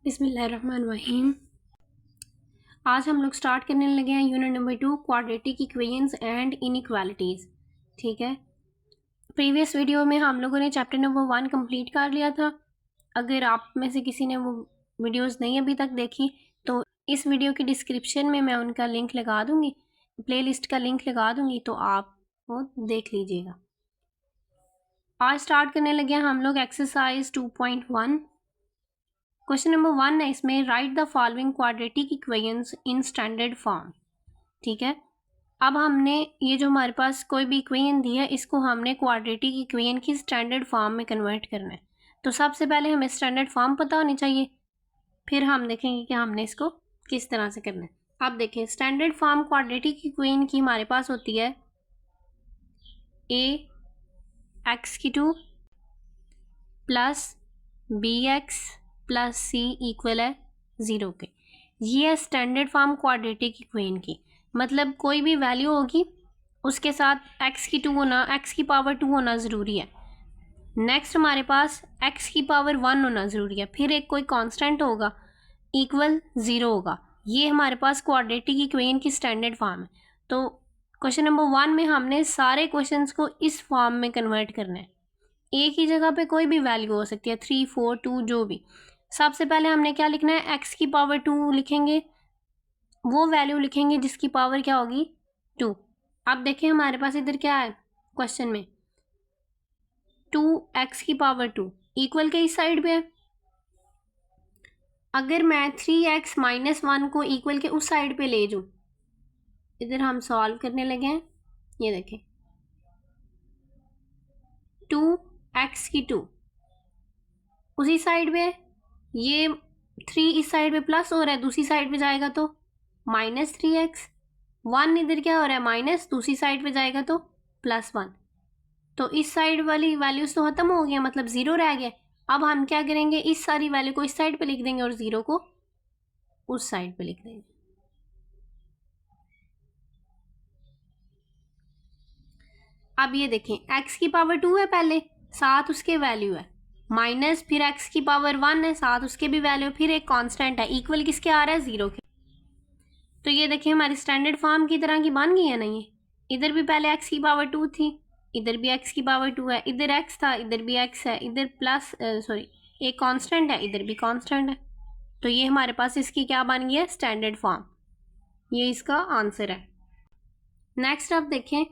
बिस्मिल्लाहिर्रहमानिर्रहीम। आज हम लोग स्टार्ट करने लगे हैं unit number 2 quadratic equations and inequalities. ठीक है, प्रीवियस वीडियो में हम लोगों ने चैप्टर नंबर 1 कंप्लीट कर लिया था। अगर आप में से किसी ने वो वीडियोस नहीं अभी तक देखी तो इस वीडियो की डिस्क्रिप्शन में मैं उनका लिंक लगा दूँगी, प्लेलिस्ट का लिंक लगा दूँगी, तो आप वो देख लीजिएगा। आज स्टार्ट करने लगे हैं हम लोग एक्सरसाइज 2.1। क्वेश्चन नंबर 1 है इसमें, right the following quadratic equations in standard form. ठीक है, अब हमने ये जो हमारे पास कोई भी इक्वेशन दी है इसको हमने क्वाड्रेटिक इक्वेशन की स्टैंडर्ड फॉर्म में कन्वर्ट करना है। तो सबसे पहले हमें स्टैंडर्ड फॉर्म पता होनी चाहिए, फिर हम देखेंगे कि हमने इसको किस तरह से करना है। अब देखें, स्टैंडर्ड फॉर्म क्वाड्रेटिक इक्वेशन की हमारे पास होती है a x⁴ plus bx plus c equal है 0 के। ये है स्टैंडर्ड फॉर्म क्वाड्रेटिक इक्वेशन की। मतलब कोई भी वैल्यू होगी उसके साथ x⁴ होना, x⁴ होना ज़रूरी है। नेक्स्ट हमारे पास x⁴ 1 होना ज़रूरी है। फिर एक कोई कांस्टेंट होगा इक्वल 0 होगा। ये हमारे पास क्वाड्रेटिक इक्वेशन की स्टैंडर्ड फॉर्म है। तो क्वेश्चन नंबर 1 में हमने सारे क्वेश्चंस को इस फॉर्म में कन्वर्ट करना है। एक ही जगह पे कोई भी वैल्यू हो सकती है, 3, 4, 2 जो भी। सबसे पहले हमने क्या लिखना है, x⁴ लिखेंगे, वो वैल्यू लिखेंगे जिसकी पावर क्या होगी 2। अब देखें हमारे पास इधर क्या है क्वेश्चन में, 2x⁴ इक्वल के इस साइड पे है। अगर मैं 3x - 1 को इक्वल के उस साइड पे ले जाऊं, इधर हम सॉल्व करने लगे हैं, ये देखें 2x⁴ उसी साइड पे है, ये 3 इस साइड पे प्लस हो रहा है, दूसरी साइड पे जाएगा तो -3x। 1 इधर क्या हो रहा है माइनस, दूसरी साइड पे जाएगा तो +1। तो इस साइड वाली वैल्यूज तो खत्म हो गया, मतलब 0 रह गया। अब हम क्या करेंगे, इस सारी वैल्यू को इस साइड पे लिख देंगे और 0 को उस साइड पे लिख देंगे। अब ये देखें, x⁴ है पहले, साथ उसके वैल्यू है माइनस, फिर x⁴ 1 है, साथ उसके भी वैल्यू, फिर एक कांस्टेंट है इक्वल किसके आ रहा है 0 के। तो ये देखिए हमारी स्टैंडर्ड फॉर्म की तरह की बन गई है ना। ये इधर भी पहले x⁴ थी, इधर भी x⁴ है, इधर x था, इधर भी x है, इधर प्लस एक कांस्टेंट है, इधर भी कांस्टेंट है। तो ये हमारे पास इसकी क्या बन गई है, स्टैंडर्ड फॉर्म। ये इसका आंसर है। नेक्स्ट अब देखें,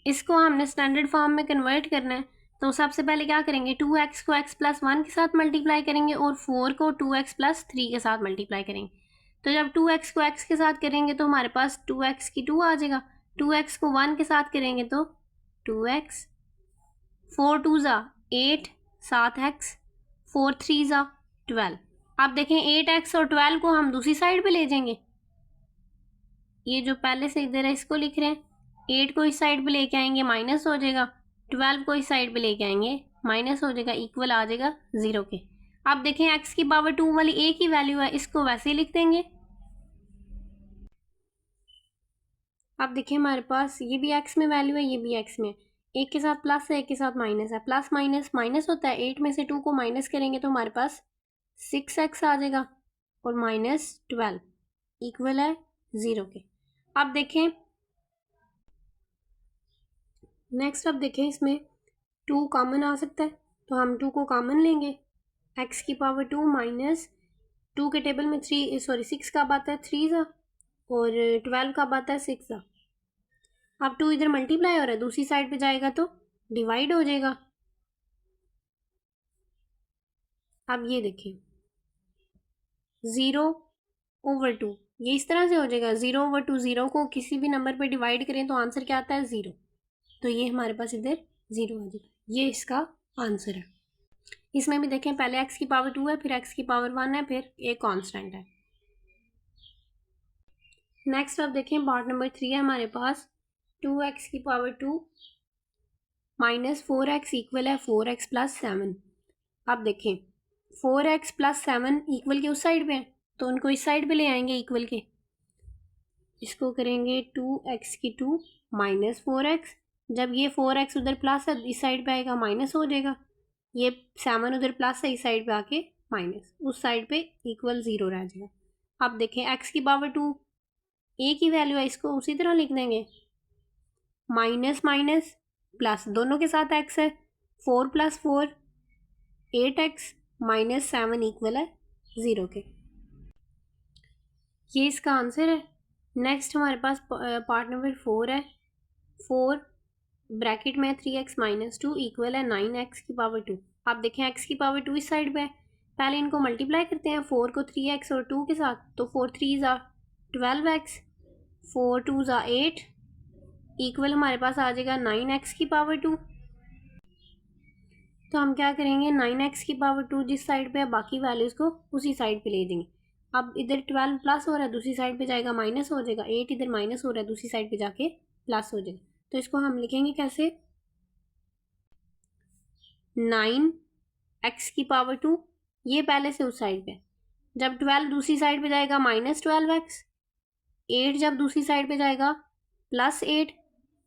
इसको हमने स्टैंडर्ड फॉर्म में कन्वर्ट करना है। तो सबसे पहले क्या करेंगे, 2x को x+1 के साथ मल्टीप्लाई करेंगे और 4 को 2x+3 के साथ मल्टीप्लाई करेंगे। तो जब 2x को x के साथ करेंगे तो हमारे पास 2x⁴ आ जाएगा। 2x को 1 के साथ करेंगे तो 2x, 4 2 ज़ा 8, 7x, 4 3 ज़ा 12। अब देखें 8x और 12 को हम दूसरी साइड पे ले जाएंगे। ये जो पहले से इधर है इसको लिख रहे हैं, 8 को इस साइड पे लेके आएंगे माइनस हो जाएगा, 12 को इस साइड पे लेके आएंगे माइनस हो जाएगा, इक्वल आ जाएगा 0 के। अब देखें x⁴ वाली एक ही वैल्यू है, इसको वैसे ही लिख देंगे। अब देखिए हमारे पास ये भी x में वैल्यू है, ये भी x में, एक के साथ प्लस है, एक के साथ माइनस है, प्लस माइनस माइनस होता है। 8 में से 2 को माइनस करेंगे तो हमारे पास 6x आ जाएगा और -12 इक्वल है 0 के। अब देखें नेक्स्ट, अब देखें इसमें 2 कॉमन आ सकता है, तो हम 2 को कॉमन लेंगे। x⁴ माइनस 2 के टेबल में 6 का आता है 3 ज़ा और 12 का आता है 6 ज़ा। अब 2 इधर मल्टीप्लाई हो रहा है, दूसरी साइड पे जाएगा तो डिवाइड हो जाएगा। अब ये देखिए 0/2 ये इस तरह से हो जाएगा। 0/2, 0 को किसी भी नंबर पे डिवाइड करें तो आंसर क्या आता है 0। तो ये हमारे पास इधर 0 आ जाएगा, ये इसका आंसर है। इसमें भी देखें पहले x⁴ है, फिर x⁴ 1 है, फिर एक कांस्टेंट है। नेक्स्ट अब देखें पार्ट नंबर 3 है हमारे पास, 2x⁴ माइनस 4x इक्वल है 4x + 7। अब देखें 4x + 7 इक्वल के उस साइड पे है, तो उनको इस साइड पे ले आएंगे इक्वल के। इसको करेंगे 2x⁴ माइनस 4x। जब ये 4x उधर प्लस है, इस साइड पे आएगा माइनस हो जाएगा। ये 7 उधर प्लस है, इस साइड पे आके माइनस, उस साइड पे इक्वल 0 रह जाएगा। अब देखें एक्स की पावर 2 ए की वैल्यू है, इसको उसी तरह लिख देंगे, माइनस माइनस प्लस, दोनों के साथ एक्स है, 4 + 4 8x माइनस 7 इक्वल है 0 के। ये इसका आंसर है। नेक्स्ट हमारे पास पार्ट नंबर 4 है। 4 ब्रैकेट में 3x - 2 इक्वल है 9x की पावर 2। आप देखें x की पावर 2 इस साइड पे है, पहले इनको मल्टीप्लाई करते हैं 4 को 3x और 2 के साथ, तो 4 3 ज़ा 12x, 4 2 ज़ा 8 इक्वल हमारे पास आ जाएगा 9x की पावर 2। तो हम क्या करेंगे, 9x की पावर 2 जिस साइड पे है बाकी वैल्यूज़ को उसी साइड पे ले देंगे। अब इधर 12 प्लस हो रहा है, दूसरी साइड पे जाएगा माइनस हो जाएगा, 8 इधर माइनस हो रहा है, दूसरी साइड पे जाके प्लस हो जाएगा। तो इसको हम लिखेंगे कैसे, 9x की पावर 2, ये पहले से उस साइड पे, जब 12 दूसरी साइड पे जाएगा -12x, 8 जब दूसरी साइड पे जाएगा +8,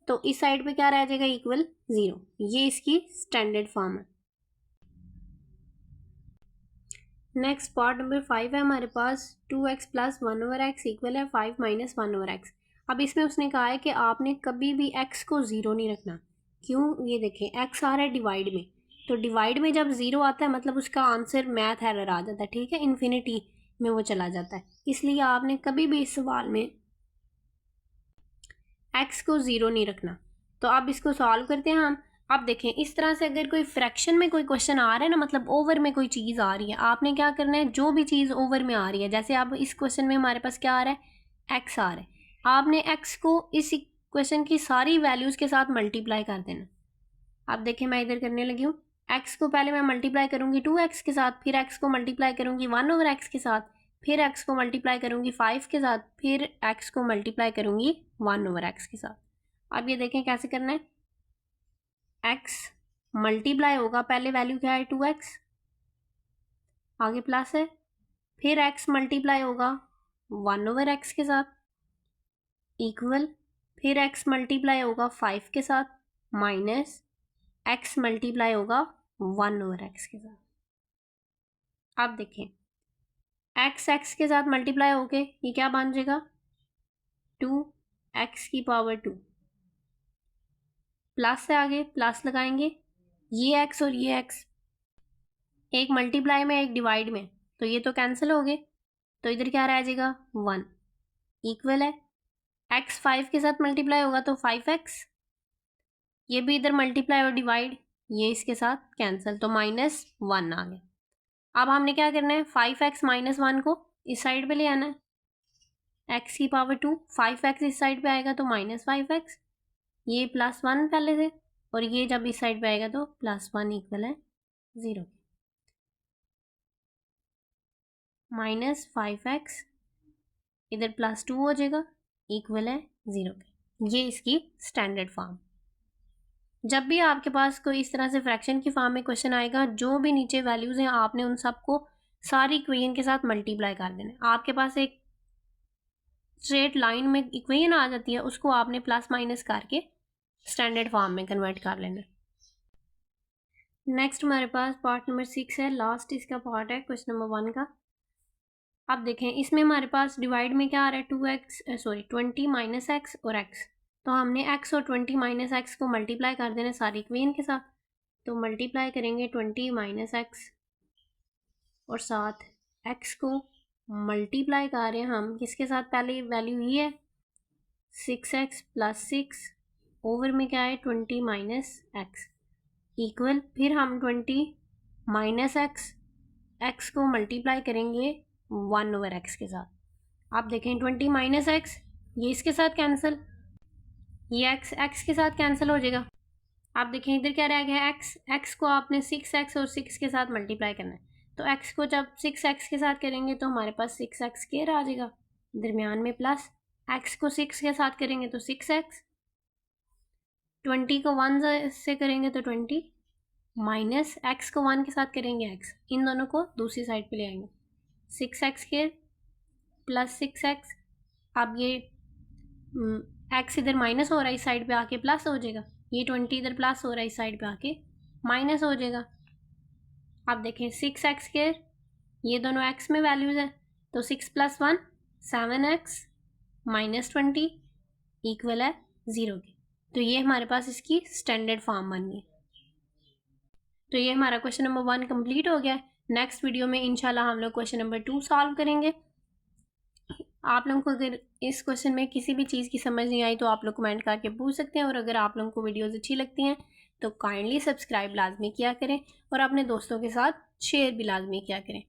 तो इस साइड पे क्या रह जाएगा, इक्वल 0। ये इसकी स्टैंडर्ड फॉर्म है। नेक्स्ट पार्ट नंबर 5 है हमारे पास, 2x + 1/x इक्वल है 5 - 1/x। अब इसमें उसने कहा है कि आपने कभी भी x को 0 नहीं रखना। क्यों, ये देखें x आ रहा है डिवाइड में, तो डिवाइड में जब 0 आता है मतलब उसका आंसर मैथ एरर आ जाता है, ठीक है, इन्फिनिटी में वो चला जाता है। इसलिए आपने कभी भी इस सवाल में x को 0 नहीं रखना। तो अब इसको सॉल्व करते हैं हम। अब देखें, इस तरह से अगर कोई फ्रैक्शन में कोई क्वेश्चन आ रहा है ना, मतलब ओवर में कोई चीज़ आ रही है, आपने क्या करना है, जो भी चीज़ ओवर में आ रही है, जैसे अब इस क्वेश्चन में हमारे पास क्या आ रहा है, एक्स आ रहा है, आपने एक्स को इस क्वेश्चन की सारी वैल्यूज़ के साथ मल्टीप्लाई कर देना। अब देखें, मैं इधर करने लगी हूँ, एक्स को पहले मैं मल्टीप्लाई करूँगी 2x के साथ, फिर एक्स को मल्टीप्लाई करूँगी 1/x के साथ, फिर एक्स को मल्टीप्लाई करूँगी 5 के साथ, फिर एक्स को मल्टीप्लाई करूँगी 1/x के साथ। अब ये देखें कैसे करना है, x मल्टीप्लाई होगा, पहले वैल्यू क्या है 2x, आगे प्लस है, फिर x मल्टीप्लाई होगा 1/x के साथ इक्वल, फिर x मल्टीप्लाई होगा 5 के साथ माइनस x मल्टीप्लाई होगा 1/x के साथ। अब देखें, x के साथ मल्टीप्लाई होके ये क्या बन जाएगा, 2x की पावर 2, प्लस से आगे प्लस लगाएंगे, ये x और ये x एक मल्टीप्लाई में एक डिवाइड में, तो ये तो कैंसिल हो गए, तो इधर क्या रह जाएगा 1 इक्वल है, x 5 के साथ मल्टीप्लाई होगा तो 5x, ये भी इधर मल्टीप्लाई और डिवाइड, ये इसके साथ कैंसिल, तो -1 आ गया। अब हमने क्या करना है, 5x - 1 को इस साइड पे ले आना है, x की पावर 2, 5x इस साइड पे आएगा तो -5x, ये +1 पहले से, और ये जब इस साइड पे आएगा तो +1 इक्वल है 0, -5x इधर +2 हो जाएगा इक्वल है 0 के। ये इसकी स्टैंडर्ड फॉर्म। जब भी आपके पास कोई इस तरह से फ्रैक्शन की फॉर्म में क्वेश्चन आएगा, जो भी नीचे वैल्यूज़ हैं आपने उन सबको सारी इक्वेशन के साथ मल्टीप्लाई कर देना है। आपके पास एक स्ट्रेट लाइन में इक्वेशन आ जाती है, उसको आपने प्लस माइनस करके स्टैंडर्ड फॉर्म में कन्वर्ट कर लेना। नेक्स्ट हमारे पास पार्ट नंबर 6 है, लास्ट इसका पार्ट है क्वेश्चन नंबर 1 का। अब देखें, इसमें हमारे पास डिवाइड में क्या आ रहा है, 20 - x और x, तो हमने x और 20 - x को मल्टीप्लाई कर देना सारी इक्वेशन के साथ। तो मल्टीप्लाई करेंगे 20 - x और साथ x को मल्टीप्लाई कर रहे हैं हम किसके साथ, पहले वैल्यू ये है 6x + 6 ओवर में क्या है 20 - x इक्वल, फिर हम 20 - x को मल्टीप्लाई करेंगे 1/x के साथ। आप देखें 20 - x, ये इसके साथ कैंसिल, ये x के साथ कैंसिल हो जाएगा। आप देखें इधर क्या रह गया, x को आपने 6x और 6 के साथ मल्टीप्लाई करना है, तो x को जब 6x के साथ करेंगे तो हमारे पास 6x² आ जाएगा, दरमियान में प्लस, x को 6 के साथ करेंगे तो 6x, 20 को 1 से करेंगे तो 20 माइनस x को 1 के साथ करेंगे x, इन दोनों को दूसरी साइड पे ले आएंगे, 6x² + 6x। अब ये x इधर माइनस हो रहा है, इस साइड पे आके प्लस हो जाएगा, ये 20 इधर प्लस हो रहा है, इस साइड पे आके माइनस हो जाएगा। अब देखें 6x² ये दोनों x में वैल्यूज़ हैं, तो 6 + 1 7x -20 इक्वल है 0 के। तो ये हमारे पास इसकी स्टैंडर्ड फॉर्म बन गई। तो ये हमारा क्वेश्चन नंबर 1 कंप्लीट हो गया है। नेक्स्ट वीडियो में इंशाल्लाह हम लोग क्वेश्चन नंबर 2 सॉल्व करेंगे। आप लोगों को अगर इस क्वेश्चन में किसी भी चीज़ की समझ नहीं आई तो आप लोग कमेंट करके पूछ सकते हैं, और अगर आप लोगों को वीडियोज़ अच्छी लगती हैं तो काइंडली सब्सक्राइब लाजमी किया करें और अपने दोस्तों के साथ शेयर भी लाजमी किया करें।